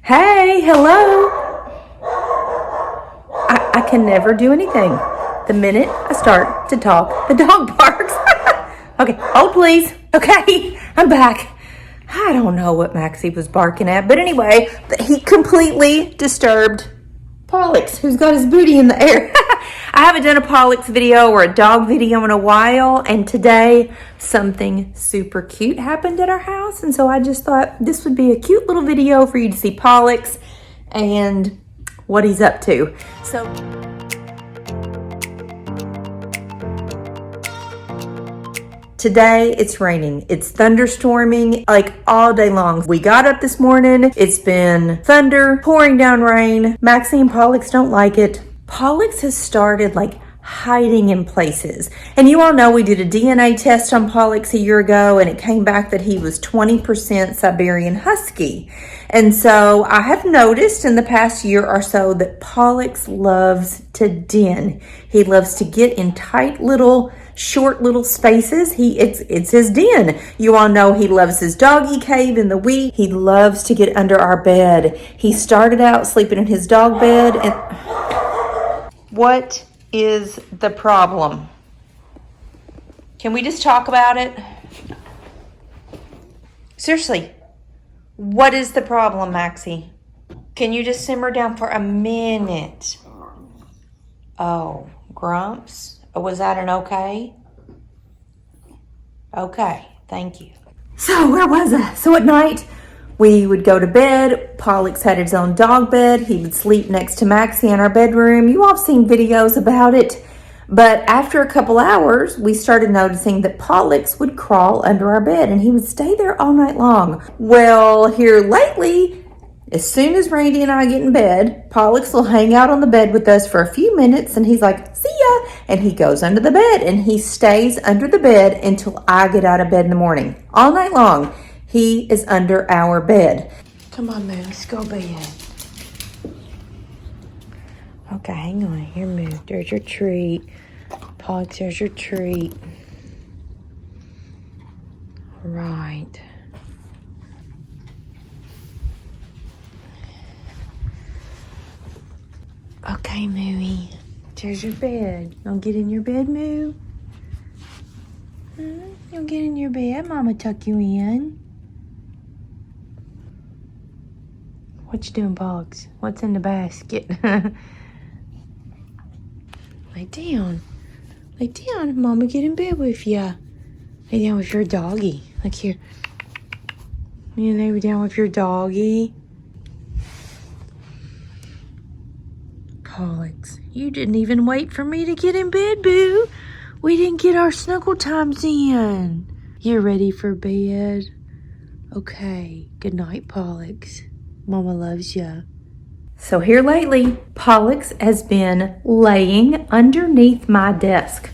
Hey, hello. I can never do anything. The minute I start to talk, the dog barks. Okay, hold please. Okay, I'm back. I don't know what Maxie was barking at, but anyway, he completely disturbed Pollux, who's got his booty in the air. I haven't done a Pollux video or a dog video in a while, and today something super cute happened at our house, and so I just thought this would be a cute little video for you to see Pollux and what he's up to. So today it's raining. It's thunderstorming like all day long. We got up this morning. It's been thunder, pouring down rain. Maxie and Pollux don't like it. Pollux has started like hiding in places. And you all know we did a DNA test on Pollux a year ago and it came back that he was 20% Siberian Husky. And so I have noticed in the past year or so that Pollux loves to den. He loves to get in tight little short little spaces. It's his den. You all know he loves his doggy cave in the week. He loves to get under our bed. He started out sleeping in his dog bed. And what is the problem? Can we just talk about it? Seriously, what is the problem, Maxie? Can you just simmer down for a minute? Oh, Grumps? Was that an okay? Okay, thank you. So where was I? So at night, we would go to bed. Pollux had his own dog bed. He would sleep next to Maxie in our bedroom. You all have seen videos about it. But after a couple hours, we started noticing that Pollux would crawl under our bed and he would stay there all night long. Well, here lately, as soon as Randy and I get in bed, Pollux will hang out on the bed with us for a few minutes and he's like, see ya. And he goes under the bed and he stays under the bed until I get out of bed in the morning. All night long, he is under our bed. Come on, Moose, go bed. Okay, hang on. Here, Moose. There's your treat. Pollux, there's your treat. All right. Okay, Mooey. There's your bed. Don't get in your bed, Moo. You'll get in your bed. Mama tuck you in. What you doing, Pollux? What's in the basket? Lay down. Lay down. Mama get in bed with ya. Lay down with your doggy. Look here. You lay down with your doggy. Pollux, you didn't even wait for me to get in bed, boo. We didn't get our snuggle times in. You're ready for bed? Okay. Good night, Pollux. Mama loves ya. So here lately, Pollux has been laying underneath my desk.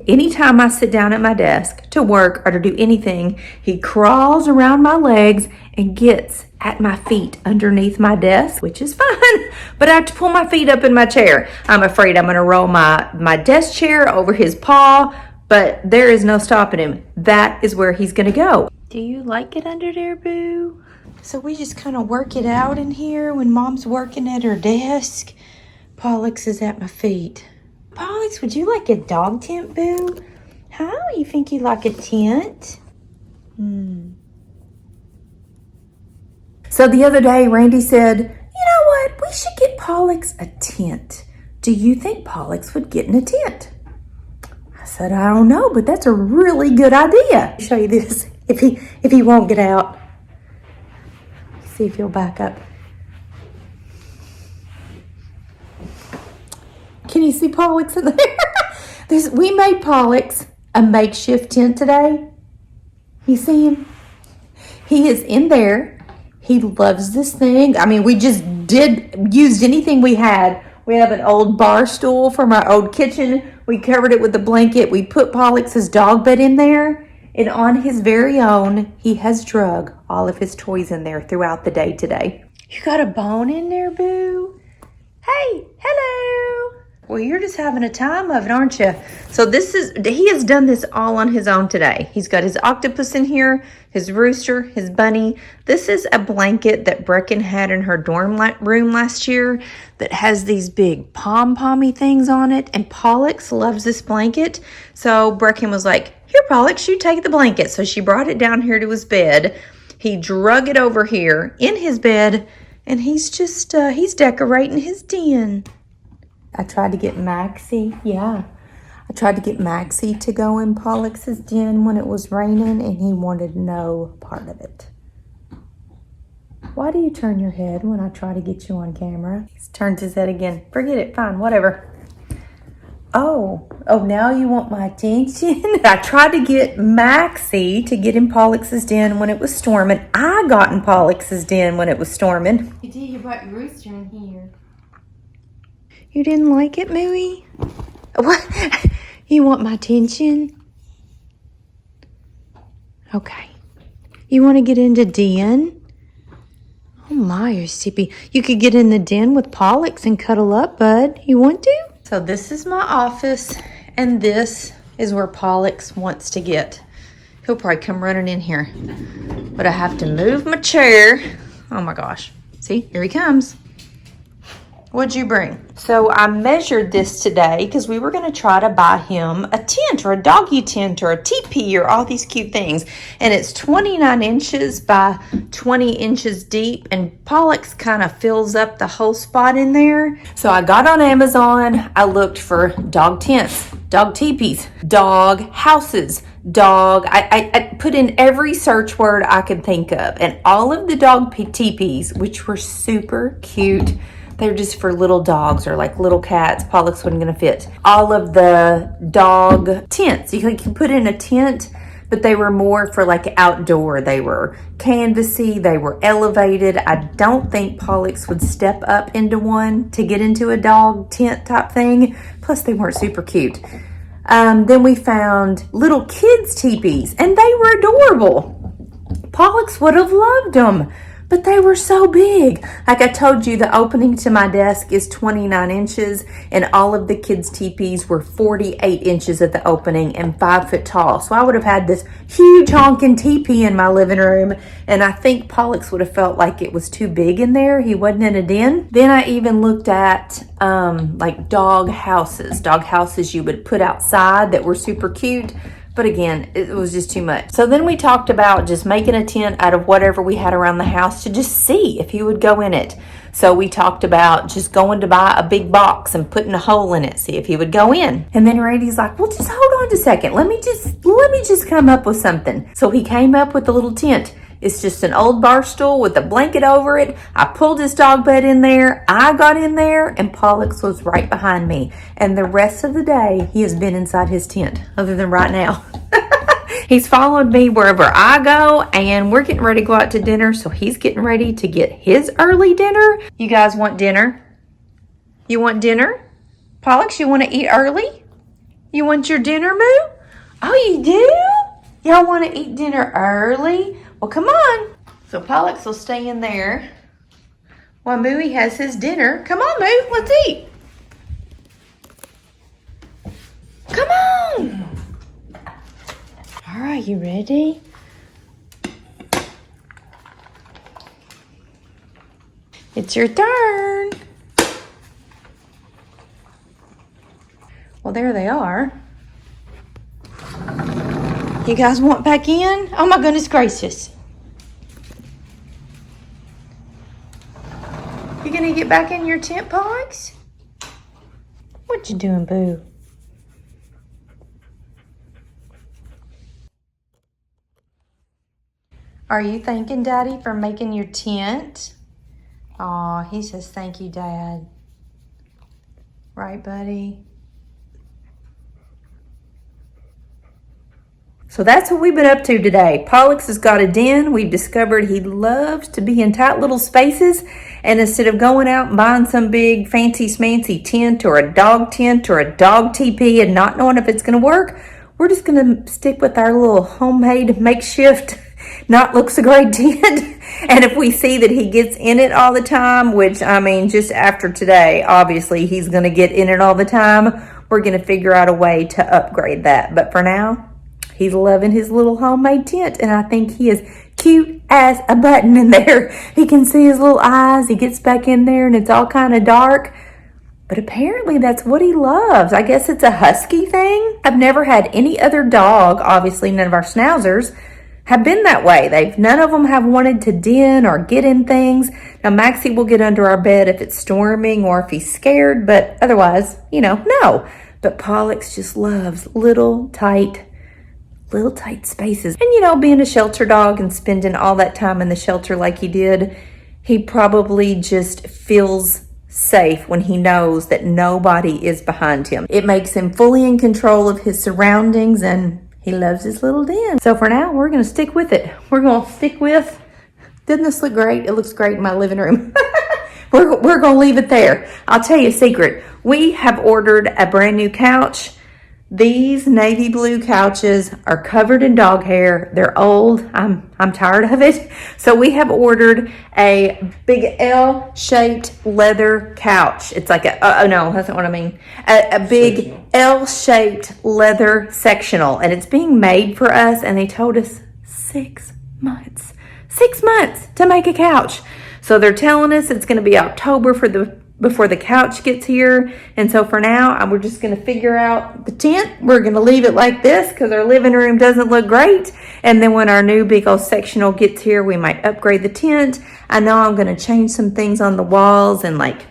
Anytime I sit down at my desk to work or to do anything, he crawls around my legs and gets at my feet underneath my desk, which is fine, but I have to pull my feet up in my chair. I'm afraid I'm gonna roll my desk chair over his paw, but there is no stopping him. That is where he's gonna go. Do you like it under there, boo? So we just kind of work it out in here when Mom's working at her desk. Pollux is at my feet. Pollux, would you like a dog tent, boo? Huh? You think you like a tent? So the other day, Randy said, you know what? We should get Pollux a tent. Do you think Pollux would get in a tent? I said, I don't know, but that's a really good idea. I'll show you this if he won't get out. See if he'll back up. Can you see Pollux in there? We made Pollux a makeshift tent today. You see him? He is in there. He loves this thing. I mean, we just used anything we had. We have an old bar stool from our old kitchen. We covered it with a blanket. We put Pollux's dog bed in there. And on his very own, he has drug all of his toys in there throughout the day today. You got a bone in there, boo? Hey, hello. Well, you're just having a time of it, aren't you? So he has done this all on his own today. He's got his octopus in here, his rooster, his bunny. This is a blanket that Brecken had in her dorm room last year that has these big pom-pommy things on it. And Pollux loves this blanket. So Brecken was like, here, Pollux, you take the blanket. So she brought it down here to his bed. He drug it over here in his bed, and he's just, he's decorating his den. I tried to get MAXXIE, I tried to get MAXXIE to go in Pollux's den when it was raining, and he wanted no part of it. Why do you turn your head when I try to get you on camera? He turns his head again. Forget it, fine, whatever. Oh, now you want my attention? I tried to get MAXXIE to get in Pollux's den when it was storming. I got in Pollux's den when it was storming. You did, you brought your rooster in here. You didn't like it, Mooey? What? You want my attention? Okay. You want to get into den? Oh my, you're sleepy. You could get in the den with Pollux and cuddle up, bud. You want to? So this is my office, and this is where Pollux wants to get. He'll probably come running in here. But I have to move my chair. Oh my gosh. See, here he comes. What'd you bring? So I measured this today because we were going to try to buy him a tent or a doggy tent or a teepee or all these cute things. And it's 29 inches by 20 inches deep, and Pollux kind of fills up the whole spot in there. So I got on Amazon. I looked for dog tents, dog teepees, dog houses, I put in every search word I could think of, and all of the dog teepees, which were super cute. They're just for little dogs or like little cats. Pollux wasn't going to fit. All of the dog tents. You can put in a tent, but they were more for like outdoor. They were canvasy. They were elevated. I don't think Pollux would step up into one to get into a dog tent type thing. Plus, they weren't super cute. Then we found little kids' teepees, and they were adorable. Pollux would have loved them. But they were so big. Like I told you, the opening to my desk is 29 inches, and all of the kids' teepees were 48 inches at the opening and 5 foot tall. So I would have had this huge honking teepee in my living room, and I think Pollux would have felt like it was too big in there. He wasn't in a den. Then I even looked at like dog houses you would put outside that were super cute. But again, it was just too much. So then we talked about just making a tent out of whatever we had around the house to just see if he would go in it. So we talked about just going to buy a big box and putting a hole in it, see if he would go in. And then Randy's like, well, just hold on a second. Let me just come up with something. So he came up with a little tent. It's just an old bar stool with a blanket over it. I pulled his dog bed in there. I got in there, and Pollux was right behind me. And the rest of the day, he has been inside his tent, other than right now. He's followed me wherever I go, and we're getting ready to go out to dinner, so he's getting ready to get his early dinner. You guys want dinner? You want dinner? Pollux, you want to eat early? You want your dinner, Moo? Oh, you do? Y'all want to eat dinner early? Well, come on. So Pollux will stay in there while Mooey has his dinner. Come on, Moo, let's eat. Come on. All right, you ready? It's your turn. Well, there they are. You guys want back in? Oh my goodness gracious. You gonna get back in your tent, Pollux? What you doing, boo? Are you thanking Daddy for making your tent? Aw, he says thank you, Dad. Right, buddy? So that's what we've been up to today. Pollux has got a den. We've discovered he loves to be in tight little spaces. And instead of going out and buying some big fancy smancy tent or a dog teepee and not knowing if it's going to work, we're just going to stick with our little homemade makeshift not look so great tent. And if we see that he gets in it all the time, which, I mean, just after today, obviously he's going to get in it all the time, we're going to figure out a way to upgrade that. But for now, he's loving his little homemade tent, and I think he is cute as a button in there. He can see his little eyes. He gets back in there, and it's all kind of dark. But apparently that's what he loves. I guess it's a husky thing. I've never had any other dog, obviously none of our schnauzers, have been that way. None of them have wanted to den or get in things. Now, Maxie will get under our bed if it's storming or if he's scared, but otherwise, you know, no. But Pollux just loves little tight spaces. And, you know, being a shelter dog and spending all that time in the shelter like he did, he probably just feels safe when he knows that nobody is behind him. It makes him fully in control of his surroundings, and he loves his little den. So for now, we're going to stick with it. We're going to stick with, doesn't this look great? It looks great in my living room. We're going to leave it there. I'll tell you a secret. We have ordered a brand new couch. These navy blue couches are covered in dog hair. They're old. I'm tired of it. So we have ordered a big L-shaped leather couch. It's like no, that's not what I mean. A big L-shaped leather sectional, and it's being made for us, and they told us 6 months. 6 months to make a couch. So they're telling us it's going to be October before the couch gets here. And so for now, we're just going to figure out the tent. We're going to leave it like this because our living room doesn't look great. And then when our new big old sectional gets here, we might upgrade the tent. I know I'm going to change some things on the walls, and like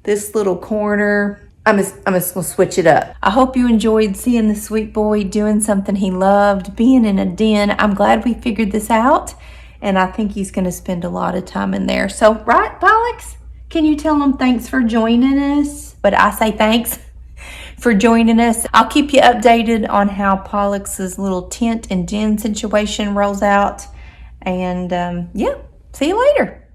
this little corner, I'm just going to switch it up. I hope you enjoyed seeing the sweet boy doing something he loved, being in a den. I'm glad we figured this out, and I think he's going to spend a lot of time in there. So, right, Pollux? Can you tell him thanks for joining us? But I say thanks for joining us. I'll keep you updated on how Pollux's little tent and den situation rolls out. And yeah, see you later.